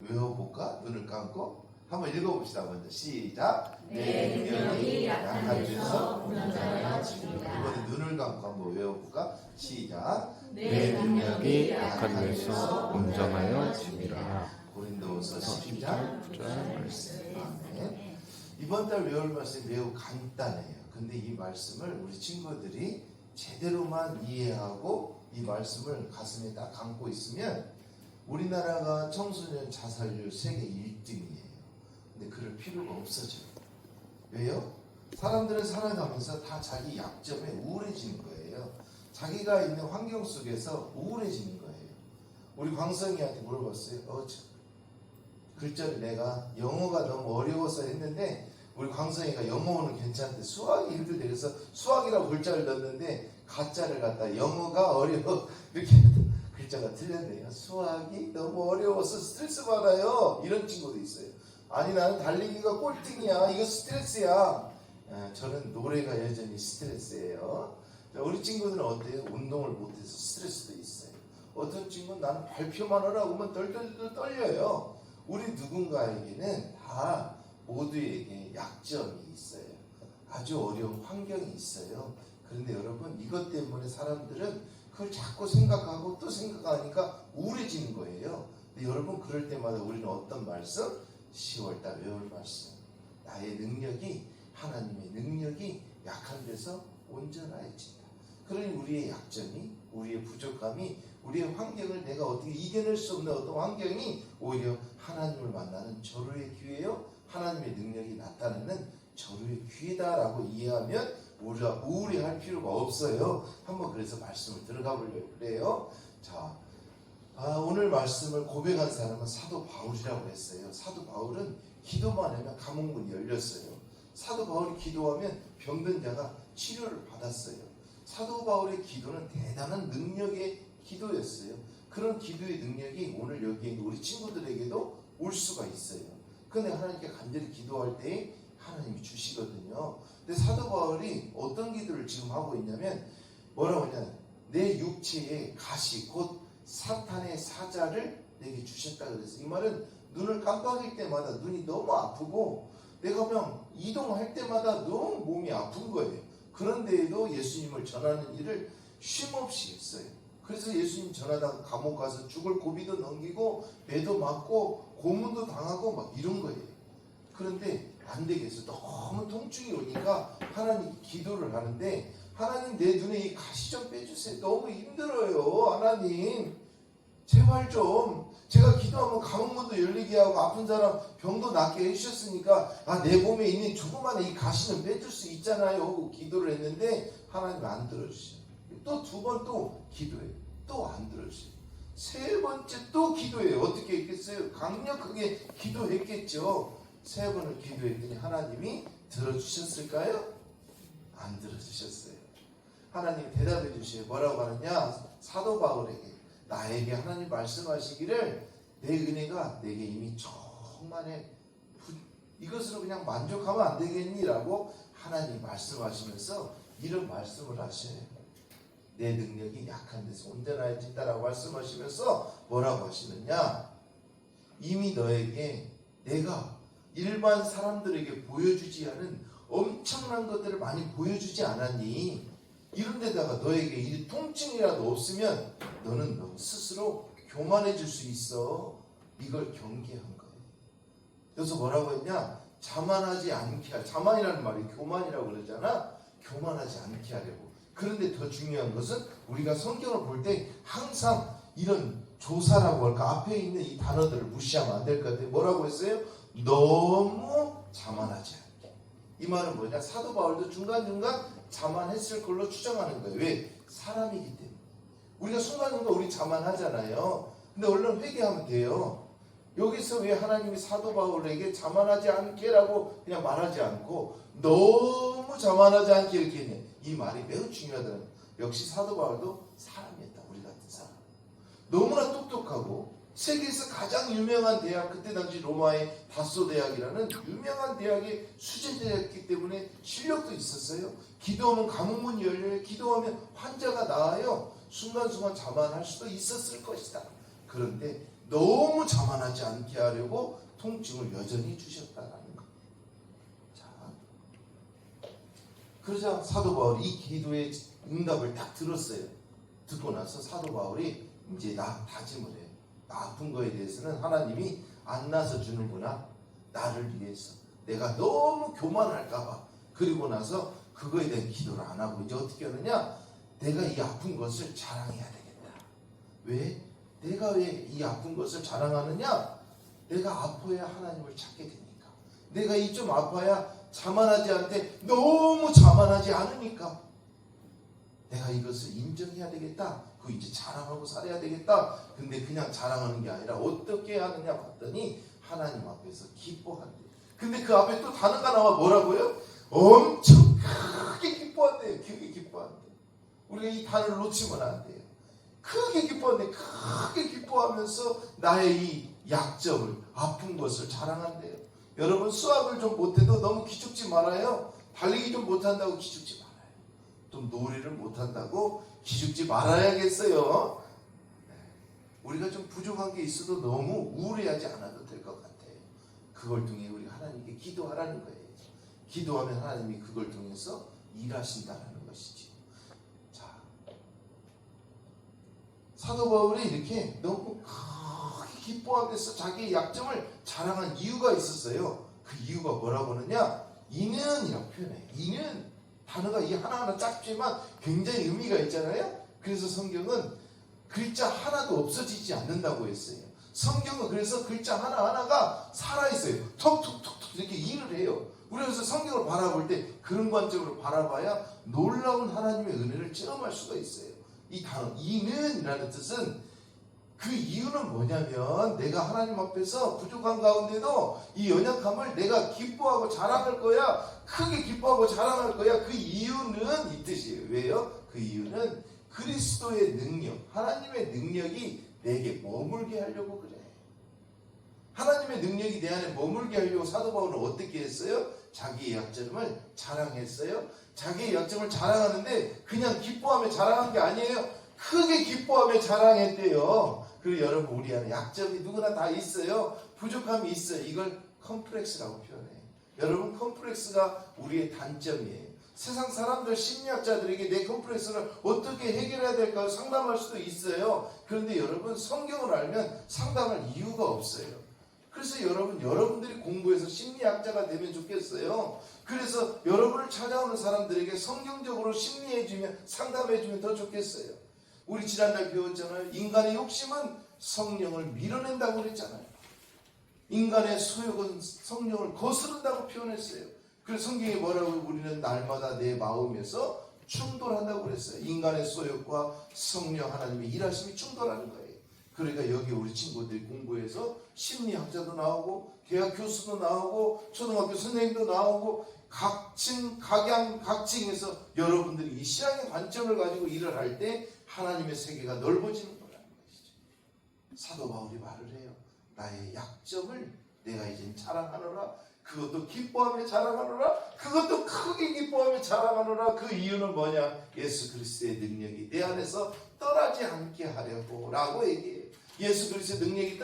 외워볼까? 눈을 감고 한번 읽어봅시다. 먼저 시작. 내 능력이 약한 데서 온전하여 줍니다. 이번에 눈을 감고 한번 외워볼까? 시작. 내 능력이 약한 데서 온전하여 줍니다. 고린도후서 10장 9절 말씀. 아멘. 이번 달 외울 말씀이 매우 간단해요. 근데 이 말씀을 우리 친구들이 제대로만 이해하고 이 말씀을 가슴에 딱 감고 있으면 우리나라가 청소년 자살률 세계 1등이에요. 근데 그럴 필요가 없어져요. 왜요? 사람들은 살아가면서 다 자기 약점에 우울해지는 거예요. 자기가 있는 환경 속에서 우울해지는 거예요. 우리 광성이한테 물어봤어요. 글자를 내가 영어가 너무 어려워서 했는데 우리 광성이가 영어는 괜찮대. 수학이 힘들대. 그래서 수학이라고 글자를 넣었는데 가짜를 갖다 영어가 어려워 이렇게 글자가 틀렸네요. 수학이 너무 어려워서 스트레스 받아요. 이런 친구도 있어요. 아니 나는 달리기가 꼴등이야. 이거 스트레스야. 저는 노래가 여전히 스트레스예요. 우리 친구들은 어때요? 운동을 못해서 스트레스도 있어요. 어떤 친구는 나는 발표만 하라고 하면 덜덜덜 떨려요. 우리 누군가에게는 다 모두에게 약점이 있어요. 아주 어려운 환경이 있어요. 그런데 여러분 이것 때문에 사람들은 그걸 자꾸 생각하고 또 생각하니까 우울해지는 거예요. 근데 여러분 그럴 때마다 우리는 어떤 말씀? 10월달 외울 말씀. 나의 능력이 하나님의 능력이 약한 데서 온전해진다. 그러니 우리의 약점이 우리의 부족함이 우리의 환경을 내가 어떻게 이겨낼 수 없는 어떤 환경이 오히려 하나님을 만나는 절호의 기회요. 하나님의 능력이 나타나는 절호의 기회다라고 이해하면 우리가 우울해할 필요가 없어요. 한번 그래서 말씀을 들어가 보려고 그래요. 자, 오늘 말씀을 고백한 사람은 사도 바울이라고 했어요. 사도 바울은 기도만 하면 감옥문이 열렸어요. 사도 바울이 기도하면 병든 자가 치료를 받았어요. 사도 바울의 기도는 대단한 능력의 기도였어요. 그런 기도의 능력이 오늘 여기에 있는 우리 친구들에게도 올 수가 있어요. 근데 하나님께 간절히 기도할 때 하나님이 주시거든요. 근데 사도 바울이 어떤 기도를 지금 하고 있냐면 뭐라고 하냐, 내 육체의 가시 곧 사탄의 사자를 내게 주셨다 그랬어요. 이 말은 눈을 깜빡일 때마다 눈이 너무 아프고 내가 그냥 이동할 때마다 너무 몸이 아픈 거예요. 그런데에도 예수님을 전하는 일을 쉼없이 했어요. 그래서 예수님 전하다가 감옥 가서 죽을 고비도 넘기고 매도 맞고 고문도 당하고 막 이런 거예요. 그런데 안 되겠어. 너무 통증이 오니까 하나님 기도를 하는데 하나님 내 눈에 이 가시 좀 빼주세요. 너무 힘들어요. 하나님 제발 좀 제가 기도하면 감옥문도 열리게 하고 아픈 사람 병도 낫게 해주셨으니까 내 몸에 있는 조그마한 이 가시는 빼줄 수 있잖아요. 기도를 했는데 하나님 안 들어주셔요. 또 두 번 또 기도해요. 또 안 들어주셔요. 세 번째 또 기도해요. 어떻게 했겠어요? 강력하게 기도했겠죠. 세 번을 기도했더니 하나님이 들어주셨을까요? 안 들어주셨어요. 하나님이 대답해 주셔요. 뭐라고 하느냐? 사도 바울에게 나에게 하나님 말씀하시기를 내 은혜가 내게 이미 충만해. 이것으로 그냥 만족하면 안 되겠니? 라고 하나님 말씀하시면서 이런 말씀을 하셔요. 내 능력이 약한 데서 온전해진다라고 말씀하시면서 뭐라고 하시느냐? 이미 너에게 내가 일반 사람들에게 보여주지 않은 엄청난 것들을 많이 보여주지 않았니? 이런 데다가 너에게 이 통증이라도 없으면 너는 너 스스로 교만해질 수 있어. 이걸 경계한 거예요. 그래서 뭐라고 했냐? 자만하지 않게 하려. 자만이라는 말이 교만이라고 그러잖아. 교만하지 않게 하려고. 그런데 더 중요한 것은 우리가 성경을 볼 때 항상 이런 조사라고 할까 앞에 있는 이 단어들을 무시하면 안 될 것 같아요. 뭐라고 했어요? 너무 자만하지 않게. 이 말은 뭐냐? 사도 바울도 중간중간 자만했을 걸로 추정하는 거예요. 왜? 사람이기 때문에. 우리가 순간순간 우리 자만하잖아요. 근데 얼른 회개하면 돼요. 여기서 왜 하나님이 사도 바울에게 자만하지 않게라고 그냥 말하지 않고 너무 자만하지 않게 이렇게 했냐. 이 말이 매우 중요하다는 거예요. 역시 사도 바울도 사람이었다. 우리 같은 사람. 너무나 똑똑하고 세계에서 가장 유명한 대학, 그때 당시 로마의 다소 대학이라는 유명한 대학의 수제대였기 때문에 실력도 있었어요. 기도하면 감옥문이 열려요. 기도하면 환자가 나아요. 순간순간 자만할 수도 있었을 것이다. 그런데 너무 자만하지 않게 하려고 통증을 여전히 주셨다라는 거. 자, 그러자 사도 바울이 이 기도의 응답을 딱 들었어요. 듣고 나서 사도 바울이 이제 다짐을 해요. 나 아픈 거에 대해서는 하나님이 안 나서 주는구나. 나를 위해서. 내가 너무 교만할까봐. 그리고 나서 그거에 대한 기도를 안 하고 이제 어떻게 하느냐? 내가 이 아픈 것을 자랑해야 되겠다. 왜? 내가 왜 이 아픈 것을 자랑하느냐? 내가 아파야 하나님을 찾게 되니까. 내가 이 좀 아파야 자만하지 않되 너무 자만하지 않으니까. 내가 이것을 인정해야 되겠다. 그 이제 자랑하고 살아야 되겠다. 근데 그냥 자랑하는 게 아니라 어떻게 하느냐 봤더니 하나님 앞에서 기뻐한대. 근데 그 앞에 또 단어가 나와 뭐라고요? 엄청 크게 기뻐한대요. 크게 기뻐한대. 우리가 이 단어를 놓치면 안 돼요. 크게 기뻐한대. 크게 기뻐하면서 나의 이 약점을, 아픈 것을 자랑한대요. 여러분 수학을 좀 못해도 너무 기죽지 말아요. 달리기 좀 못한다고 기죽지 말아요. 좀 놀이를 못한다고 기죽지 말아야겠어요. 우리가 좀 부족한 게 있어도 너무 우울해하지 않아도 될 것 같아요. 그걸 통해 우리가 하나님께 기도하라는 거예요. 기도하면 하나님이 그걸 통해서 일하신다는 것이죠. 자, 사도 바울이 이렇게 너무 크게 기뻐하면서 자기의 약점을 자랑한 이유가 있었어요. 그 이유가 뭐라고 하느냐? 이는이라고 표현해요. 이는 단어가 이 하나하나 짧지만 굉장히 의미가 있잖아요. 그래서 성경은 글자 하나도 없어지지 않는다고 했어요. 성경은 그래서 글자 하나하나가 살아있어요. 톡톡톡톡 이렇게 일을 해요. 우리가 그래서 성경을 바라볼 때 그런 관점으로 바라봐야 놀라운 하나님의 은혜를 체험할 수가 있어요. 이 단어 이는이라는 뜻은 그 이유는 뭐냐면 내가 하나님 앞에서 부족한 가운데도 이 연약함을 내가 기뻐하고 자랑할 거야. 크게 기뻐하고 자랑할 거야. 그 이유는 이 뜻이에요. 왜요? 그 이유는 그리스도의 능력, 하나님의 능력이 내게 머물게 하려고 그래. 하나님의 능력이 내 안에 머물게 하려고 사도 바울은 어떻게 했어요? 자기의 약점을 자랑했어요. 자기의 약점을 자랑하는데 그냥 기뻐하며 자랑한 게 아니에요. 크게 기뻐하며 자랑했대요. 그리고 여러분 우리 안에 약점이 누구나 다 있어요. 부족함이 있어요. 이걸 컴플렉스라고 표현해요. 여러분 컴플렉스가 우리의 단점이에요. 세상 사람들 심리학자들에게 내 컴플렉스를 어떻게 해결해야 될까 상담할 수도 있어요. 그런데 여러분 성경을 알면 상담할 이유가 없어요. 그래서 여러분들이 공부해서 심리학자가 되면 좋겠어요. 그래서 여러분을 찾아오는 사람들에게 성경적으로 심리해주면 상담해주면 더 좋겠어요. 우리 지난달 배웠잖아요. 인간의 욕심은 성령을 밀어낸다고 그랬잖아요. 인간의 소욕은 성령을 거스른다고 표현했어요. 그래서 성경이 뭐라고 우리는 날마다 내 마음에서 충돌한다고 그랬어요. 인간의 소욕과 성령 하나님의 일하심이 충돌하는 거예요. 그러니까 여기 우리 친구들이 공부해서 심리학자도 나오고 대학 교수도 나오고 초등학교 선생님도 나오고 각층 각양 각층에서 여러분들이 이 신앙의 관점을 가지고 일을 할 때 하나님의 세계가 넓어지는 거라는 것이죠. 사도 바울이 말을 해요. 나의 약점을 내가 이제 자랑하노라. 그것도 기뻐하며 자랑하노라. 그것도 크게 기뻐하며 자랑하노라. 그 이유는 뭐냐? 예수 그리스도의 능력이 내 안에서 떠나지 않게 하려고 라고 얘기해요. 예수 그리스도의 능력이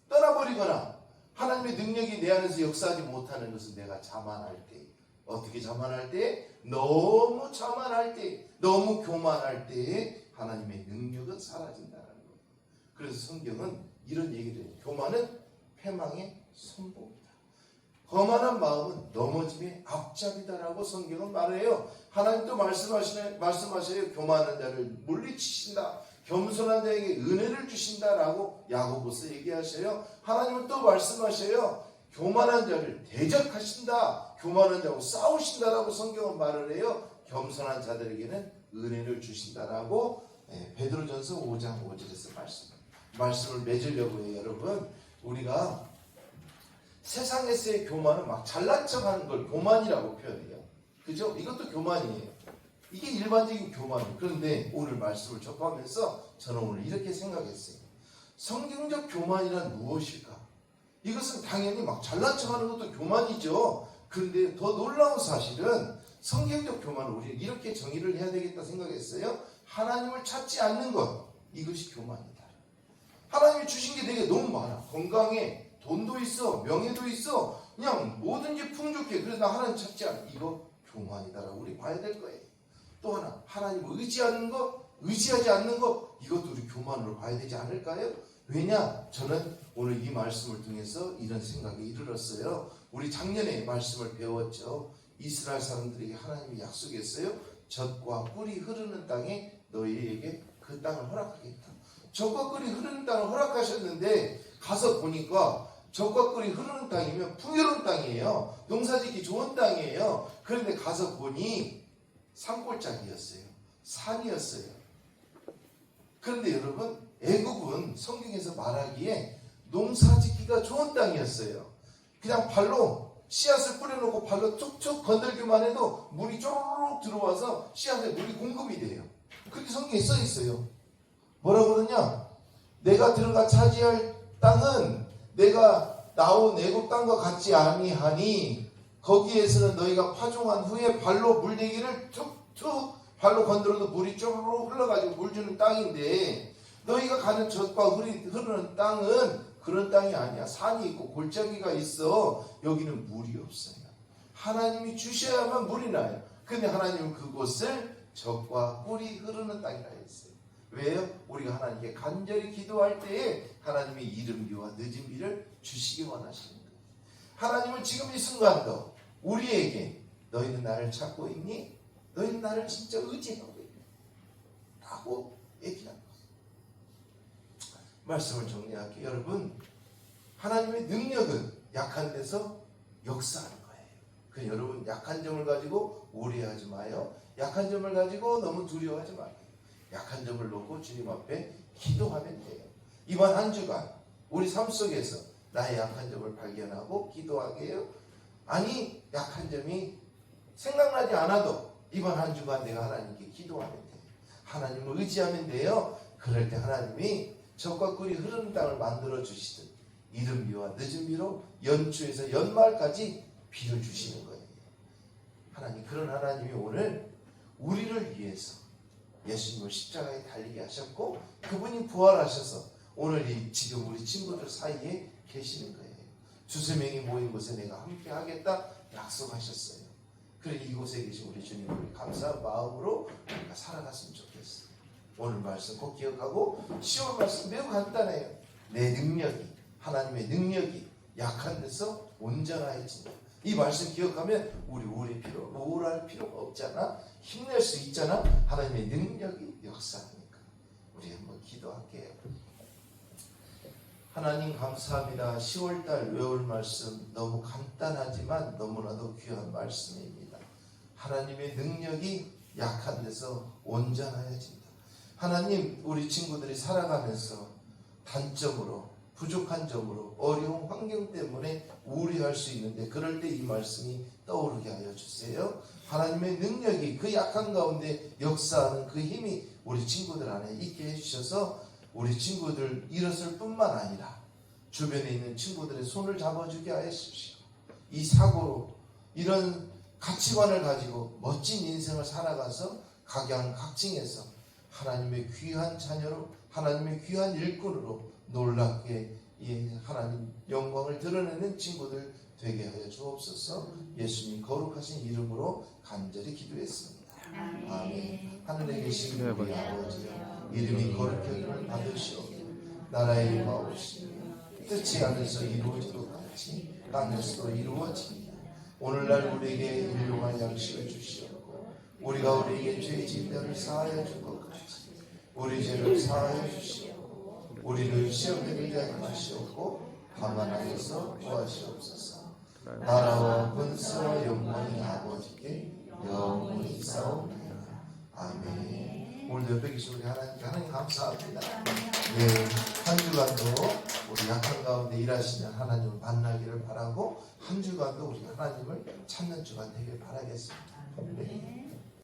떠나버리거나 하나님의 능력이 내 안에서 역사하지 못하는 것은 내가 자만할 때, 어떻게 자만할 때? 너무 자만할 때, 너무 교만할 때 하나님의 능력은 사라진다는 거예요. 그래서 성경은 이런 얘기를 해요. 교만은 패망의 선봉이다. 거만한 마음은 넘어짐의 앞잡이다라고 성경은 말해요. 하나님도 말씀하셔요. 교만한 자를 물리치신다. 겸손한 자에게 은혜를 주신다라고 야고보서 얘기하셔요. 하나님은 또 말씀하셔요. 교만한 자를 대적하신다. 교만한 자하고 싸우신다라고 성경은 말을 해요. 겸손한 자들에게는 은혜를 주신다라고 베드로전서 5장 5절에서 말씀을 맺으려고 해요. 여러분 우리가 세상에서의 교만은 막 잘난 척하는 걸 교만이라고 표현해요. 그죠? 이것도 교만이에요. 이게 일반적인 교만이에요. 그런데 오늘 말씀을 접하면서 저는 오늘 이렇게 생각했어요. 성경적 교만이란 무엇일까? 이것은 당연히 막 잘난 척하는 것도 교만이죠. 그런데 더 놀라운 사실은 성경적 교만은 우리가 이렇게 정의를 해야 되겠다 생각했어요. 하나님을 찾지 않는 것, 이것이 교만이다. 하나님이 주신 게 내게 너무 많아. 건강에, 돈도 있어, 명예도 있어, 그냥 뭐든지 풍족해. 그래서 나 하나님 찾지 않아. 이거 교만이다라고 우리 봐야 될 거예요. 또 하나, 하나님을 의지하는 것, 의지하지 않는 것, 이것도 우리 교만으로 봐야 되지 않을까요? 왜냐? 저는 오늘 이 말씀을 통해서 이런 생각에 이르렀어요. 우리 작년에 말씀을 배웠죠. 이스라엘 사람들에게 하나님이 약속했어요. 젖과 꿀이 흐르는 땅에 너희에게 그 땅을 허락하겠다. 젖과 꿀이 흐르는 땅을 허락하셨는데 가서 보니까 젖과 꿀이 흐르는 땅이면 풍요로운 땅이에요. 농사짓기 좋은 땅이에요. 그런데 가서 보니 산골짜기였어요. 산이었어요. 그런데 여러분, 애국은 성경에서 말하기에 농사짓기가 좋은 땅이었어요. 그냥 발로 씨앗을 뿌려놓고 발로 툭툭 건들기만 해도 물이 쪼르륵 들어와서 씨앗에 물이 공급이 돼요. 그렇게 성경에 써 있어요. 뭐라고 그러냐? 내가 들어가 차지할 땅은 내가 나온 애국 땅과 같지 아니하니 거기에서는 너희가 파종한 후에 발로 물대기를 툭툭 발로 건드려도 물이 쪼르륵 흘러가지고 물 주는 땅인데 너희가 가는 젖과 흐르는 땅은 그런 땅이 아니야. 산이 있고 골짜기가 있어. 여기는 물이 없어요. 하나님이 주셔야만 물이 나요. 근데 하나님은 그곳을 젖과 꿀이 흐르는 땅이라 했어요. 왜요? 우리가 하나님께 간절히 기도할 때에 하나님의 이른비와 늦은비를 주시기 원하시는 거예요. 하나님은 지금 이 순간도 우리에게 너희는 나를 찾고 있니? 너희는 나를 진짜 의지하고 있니? 라고 얘기합니다. 말씀을 정리할게요. 여러분, 하나님의 능력은 약한 데서 역사하는 거예요. 그래서 여러분, 약한 점을 가지고 우려하지 마요. 약한 점을 가지고 너무 두려워하지 마요. 약한 점을 놓고 주님 앞에 기도하면 돼요. 이번 한 주간 우리 삶 속에서 나의 약한 점을 발견하고 기도하게 해요. 아니, 약한 점이 생각나지 않아도 이번 한 주간 내가 하나님께 기도하면 돼요. 하나님을 의지하면 돼요. 그럴 때 하나님이 젖과 꿀이 흐르는 땅을 만들어 주시듯 이른비와 늦은비로 연초에서 연말까지 비를 주시는 거예요. 하나님, 그런 하나님이 오늘 우리를 위해서 예수님을 십자가에 달리게 하셨고 그분이 부활하셔서 오늘 이 지금 우리 친구들 사이에 계시는 거예요. 두세 명이 모인 곳에 내가 함께 하겠다 약속하셨어요. 그래 이곳에 계신 우리 주님을 감사한 마음으로 우리가 살아갔으면 좋겠어요. 오늘 말씀 꼭 기억하고 10월 말씀 매우 간단해요. 내 능력이, 하나님의 능력이 약한 데서 온전하여진다. 이 말씀 기억하면 우리 우울할 필요가 없잖아. 힘낼 수 있잖아. 하나님의 능력이 역사하니까. 우리 한번 기도할게요. 하나님 감사합니다. 10월달 외울 말씀 너무 간단하지만 너무나도 귀한 말씀입니다. 하나님의 능력이 약한 데서 온전하여진다. 하나님, 우리 친구들이 살아가면서 단점으로, 부족한 점으로, 어려운 환경 때문에 우울해할 수 있는데 그럴 때 이 말씀이 떠오르게 하여 주세요. 하나님의 능력이 그 약한 가운데 역사하는 그 힘이 우리 친구들 안에 있게 해주셔서 우리 친구들 일었을 뿐만 아니라 주변에 있는 친구들의 손을 잡아주게 하여 주십시오. 이 사고로 이런 가치관을 가지고 멋진 인생을 살아가서 각양각층에서 하나님의 귀한 자녀로, 하나님의 귀한 일꾼으로 놀랍게 하나님 영광을 드러내는 친구들 되게 하여 주옵소서. 예수님 거룩하신 이름으로 간절히 기도했습니다. 아멘. 하늘에 계신 우리 아버지, 이름이 거룩하기를 받으시옵고 나라의 임하옵시며 뜻이 하늘에서 이루어지도 같이 땅에서도 이루어지니라. 오늘날 우리에게 일용할 양식을 주시옵고 우리가 우리에게 죄 지은 자를 사하여 준 것 같이 우리 죄를 사하여 주시옵고 우리를 시험에 들게 하지 마시옵고 다만 하여서 구하시옵소서. 나라와 권세와 영광이 아버지께 영원히 있사옵나이다. 아멘. 오늘 옆에 계신 우리 하나님 감사합니다. 네, 한 주간도 우리 약한 가운데 일하시는 하나님을 만나기를 바라고 한 주간도 우리 하나님을 찾는 주간 되길 바라겠습니다. 네.